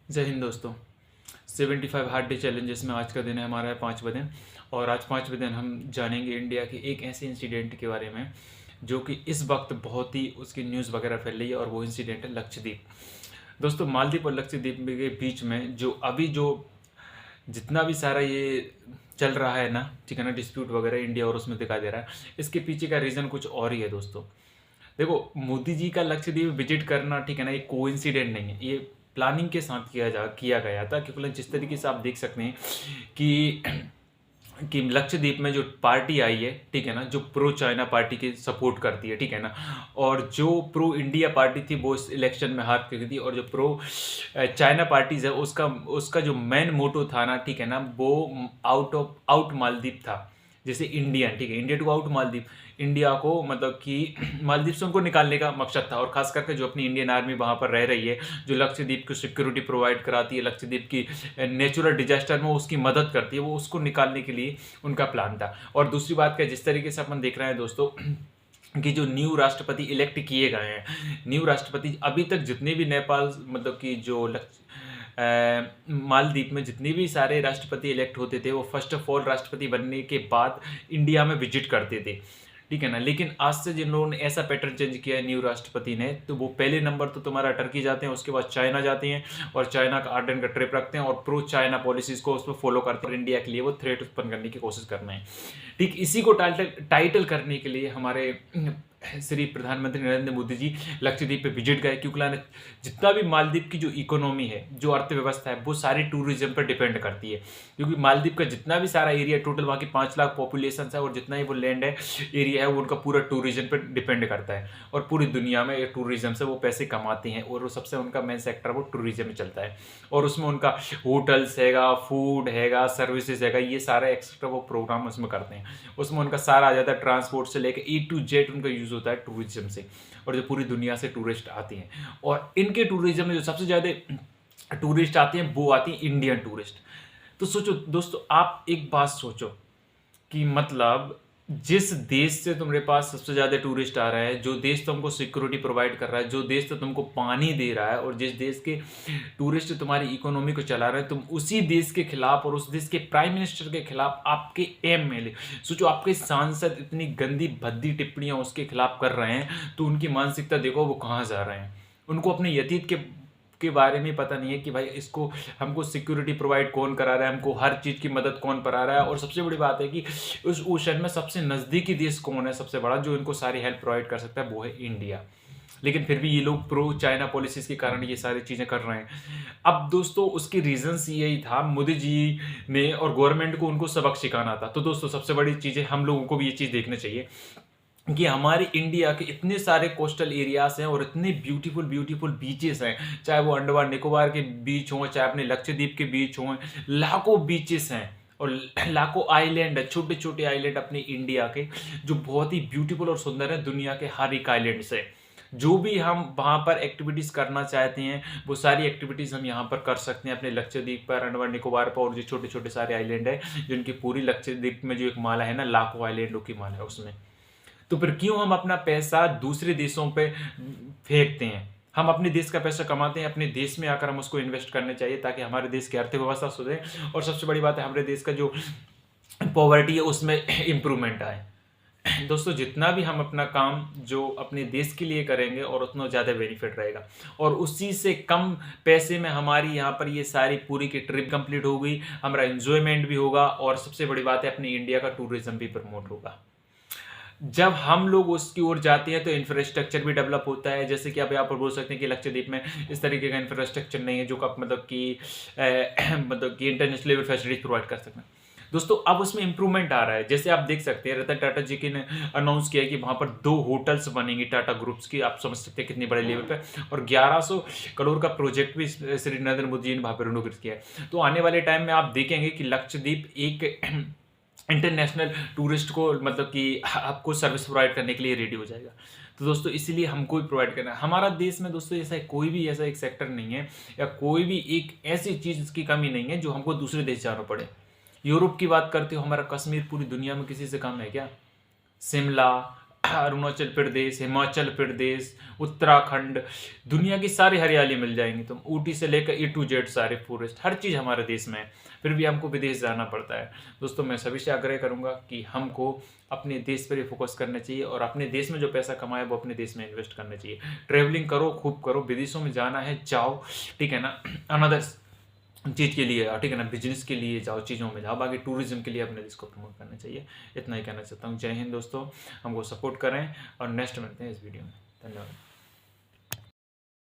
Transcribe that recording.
जय हिंद दोस्तों। 75 hard day challenges में आज का दिन है हमारा है 5वां दिन। और आज 5वें दिन हम जानेंगे इंडिया के एक ऐसे इंसिडेंट के बारे में जो कि इस वक्त बहुत ही उसकी न्यूज़ वगैरह फैल रही है, और वो इंसिडेंट है लक्षद्वीप। दोस्तों, मालदीव और लक्षद्वीप के बीच में जो जितना भी सारा ये चल रहा है ना, ठीक है ना, डिस्प्यूट वगैरह इंडिया और उसमें दिखाई दे रहा है, इसके पीछे का रीज़न कुछ और ही है दोस्तों। देखो, मोदी जी का लक्षद्वीप विजिट करना, ठीक है ना, ये कोइंसिडेंट नहीं है, ये प्लानिंग के साथ किया गया था। क्योंकि जिस तरीके से आप देख सकते हैं कि लक्षद्वीप में जो पार्टी आई है, ठीक है ना, जो प्रो चाइना पार्टी की सपोर्ट करती है, ठीक है ना, और जो प्रो इंडिया पार्टी थी वो इस इलेक्शन में हार गई थी, और जो प्रो चाइना पार्टीज है उसका उसका जो मेन मोटो था ना, ठीक है ना, वो आउट मालदीव था। जैसे इंडियन, ठीक है, India to out Maldives, India को मतलब कि मालदीव से उनको निकालने का मकसद था। और खास करके जो अपनी इंडियन आर्मी वहाँ पर रह रही है, जो लक्षद्वीप को सिक्योरिटी प्रोवाइड कराती है, लक्षद्वीप की नेचुरल डिजास्टर में उसकी मदद करती है, वो उसको निकालने के लिए उनका प्लान था। और दूसरी बात क्या, जिस तरीके से अपन देख रहे हैं दोस्तों कि जो न्यू राष्ट्रपति इलेक्ट किए गए हैं, न्यू राष्ट्रपति अभी तक जितने भी नेपाल मतलब कि जो मालदीप में जितने भी सारे राष्ट्रपति इलेक्ट होते थे, वो फर्स्ट ऑफ ऑल राष्ट्रपति बनने के बाद इंडिया में विजिट करते थे, ठीक है ना। लेकिन आज से जिन लोगों ने ऐसा पैटर्न चेंज किया है न्यू राष्ट्रपति ने, तो वो पहले नंबर तो तुम्हारा टर्की जाते हैं, उसके बाद चाइना जाते हैं, और चाइना का आर्डन का ट्रिप रखते हैं, और प्रो चाइना पॉलिसीज को उस पर फॉलो करते हैं, इंडिया के लिए वो थ्रेट उत्पन्न करने की कोशिश कर रहे हैं। ठीक इसी को टाइटल करने के लिए हमारे श्री प्रधानमंत्री नरेंद्र मोदी जी लक्षद्वीप पे विजिट गए, क्योंकि जितना भी मालदीव की जो इकोनॉमी है, जो अर्थव्यवस्था है, वो सारी टूरिज्म पर डिपेंड करती है। क्योंकि मालदीव का जितना भी सारा एरिया, टोटल वहाँ की 5 लाख पॉपुलेशन है, और जितना ही वो लैंड है, एरिया है, वो उनका पूरा टूरिज्म पर डिपेंड करता है। और पूरी दुनिया में टूरिज्म से वो पैसे कमाते हैं, और वो सबसे उनका मेन सेक्टर वो टूरिज्म में चलता है। और उसमें उनका होटल्स हैगा, फूड हैगा, सर्विसेज हैगा, ये सारा एक्स्ट्रा वो प्रोग्राम उसमें करते हैं। उसमें उनका सारा आ जाता है, ट्रांसपोर्ट से लेकर A to Z उनका यूज होता है टूरिज्म से। और जो पूरी दुनिया से टूरिस्ट आते हैं, और इनके टूरिज्म में जो सबसे ज़्यादा टूरिस्ट आते हैं वो आती हैं इंडियन टूरिस्ट। तो सोचो दोस्तों, आप एक बात सोचो कि मतलब जिस देश से तुम्हारे पास सबसे ज़्यादा टूरिस्ट आ रहा है, जो देश तुमको सिक्योरिटी प्रोवाइड कर रहा है, जो देश तो तुमको पानी दे रहा है, और जिस देश के टूरिस्ट तुम्हारी इकोनॉमी को चला रहे हैं, तुम उसी देश के खिलाफ और उस देश के प्राइम मिनिस्टर के खिलाफ, आपके MLA, सोचो आपके सांसद इतनी गंदी भद्दी टिप्पणियां उसके खिलाफ कर रहे हैं, तो उनकी मानसिकता देखो वो कहाँ जा रहे हैं। उनको अपने यतीत के बारे में पता नहीं है कि भाई इसको हमको सिक्योरिटी प्रोवाइड कौन करा रहा है, हमको हर चीज़ की मदद कौन करा रहा है। और सबसे बड़ी बात है कि उस ओशन में सबसे नज़दीकी देश कौन है, सबसे बड़ा जो इनको सारी हेल्प प्रोवाइड कर सकता है, वो है इंडिया। लेकिन फिर भी ये लोग प्रो चाइना पॉलिसीज़ के कारण ये सारी चीज़ें कर रहे हैं। अब दोस्तों, उसकी रीजंस यही था, मोदी जी ने और गवर्नमेंट को उनको सबक सिखाना था। तो दोस्तों, सबसे बड़ी चीज़ है, हम लोगों को भी ये चीज़ देखना चाहिए कि हमारे इंडिया के इतने सारे कोस्टल एरियाज हैं, और इतने ब्यूटीफुल ब्यूटीफुल बीचेस हैं, चाहे वो अंडमान निकोबार के बीच हों, चाहे अपने लक्षद्वीप के बीच हों, लाखों बीचेस हैं, और लाखों आइलैंड है, छोटे छोटे आइलैंड अपने इंडिया के, जो बहुत ही ब्यूटीफुल और सुंदर है दुनिया के हर एक आइलैंड से। जो भी हम वहाँ पर एक्टिविटीज़ करना चाहते हैं, वो सारी एक्टिविटीज़ हम यहाँ पर कर सकते हैं, अपने लक्षद्वीप पर, अंडमान निकोबार पर, और जो छोटे छोटे सारे आइलैंड है, जिनकी पूरी लक्षद्वीप में जो एक माला है ना, लाखों आइलैंडों की माला है उसमें। तो फिर क्यों हम अपना पैसा दूसरे देशों पे फेंकते हैं? हम अपने देश का पैसा कमाते हैं, अपने देश में आकर हम उसको इन्वेस्ट करने चाहिए, ताकि हमारे देश की अर्थव्यवस्था सुधरे, और सबसे बड़ी बात है, हमारे देश का जो पॉवर्टी है उसमें इम्प्रूवमेंट आए। दोस्तों, जितना भी हम अपना काम जो अपने देश के लिए करेंगे, और उतना ज़्यादा बेनिफिट रहेगा, और उसी से कम पैसे में हमारी यहाँ पर ये सारी पूरी की ट्रिप कंप्लीट हो गई, हमारा एंजॉयमेंट भी होगा, और सबसे बड़ी बात है, अपने इंडिया का टूरिज्म भी प्रमोट होगा। जब हम लोग उसकी ओर जाते हैं तो इंफ्रास्ट्रक्चर भी डेवलप होता है। जैसे कि आप यहाँ पर बोल सकते हैं कि लक्षद्वीप में इस तरीके का इंफ्रास्ट्रक्चर नहीं है जो आप मतलब कि इंटरनेशनल लेवल फैसिलिटीज प्रोवाइड कर सकते हैं। दोस्तों, अब उसमें इंप्रूवमेंट आ रहा है। जैसे आप देख सकते हैं, रतन टाटा जी की ने अनाउंस किया है कि वहाँ पर 2 होटल्स बनेंगी टाटा ग्रुप्स की। आप समझ सकते हैं कितनी बड़े लेवल पे, और 1100 करोड़ का प्रोजेक्ट भी श्री नरेंद्र मोदी जी ने वहाँ पर इनॉग्रेट किया है। तो आने वाले टाइम में आप देखेंगे कि लक्षद्वीप एक इंटरनेशनल टूरिस्ट को मतलब कि आपको सर्विस प्रोवाइड करने के लिए रेडी हो जाएगा। तो दोस्तों, इसीलिए हमको भी प्रोवाइड करना है। हमारा देश में दोस्तों ऐसा कोई भी ऐसा एक सेक्टर नहीं है, या कोई भी एक ऐसी चीज़ की कमी नहीं है जो हमको दूसरे देश जाना पड़े। यूरोप की बात करते हो, हमारा कश्मीर पूरी दुनिया में किसी से कम है क्या? शिमला, अरुणाचल प्रदेश, हिमाचल प्रदेश, उत्तराखंड, दुनिया की सारी हरियाली मिल जाएंगी। तुम ऊटी से लेकर A to Z सारे फॉरेस्ट, हर चीज़ हमारे देश में है, फिर भी हमको विदेश जाना पड़ता है। दोस्तों मैं सभी से आग्रह करूंगा कि हमको अपने देश पर ही फोकस करना चाहिए और अपने देश में जो पैसा कमाए वो अपने देश में इन्वेस्ट करना चाहिए। ट्रैवलिंग करो, खूब करो, विदेशों में जाना है जाओ, ठीक है ना, अनदर चीज़ के लिए, ठीक है ना, बिजनेस के लिए जाओ, चीज़ों में जाओ, बाकी टूरिज्म के लिए अपने देश को प्रमोट करना चाहिए। इतना ही कहना चाहता हूँ। जय हिंद दोस्तों, हमको सपोर्ट करें और नेक्स्ट मिलते हैं इस वीडियो में। धन्यवाद।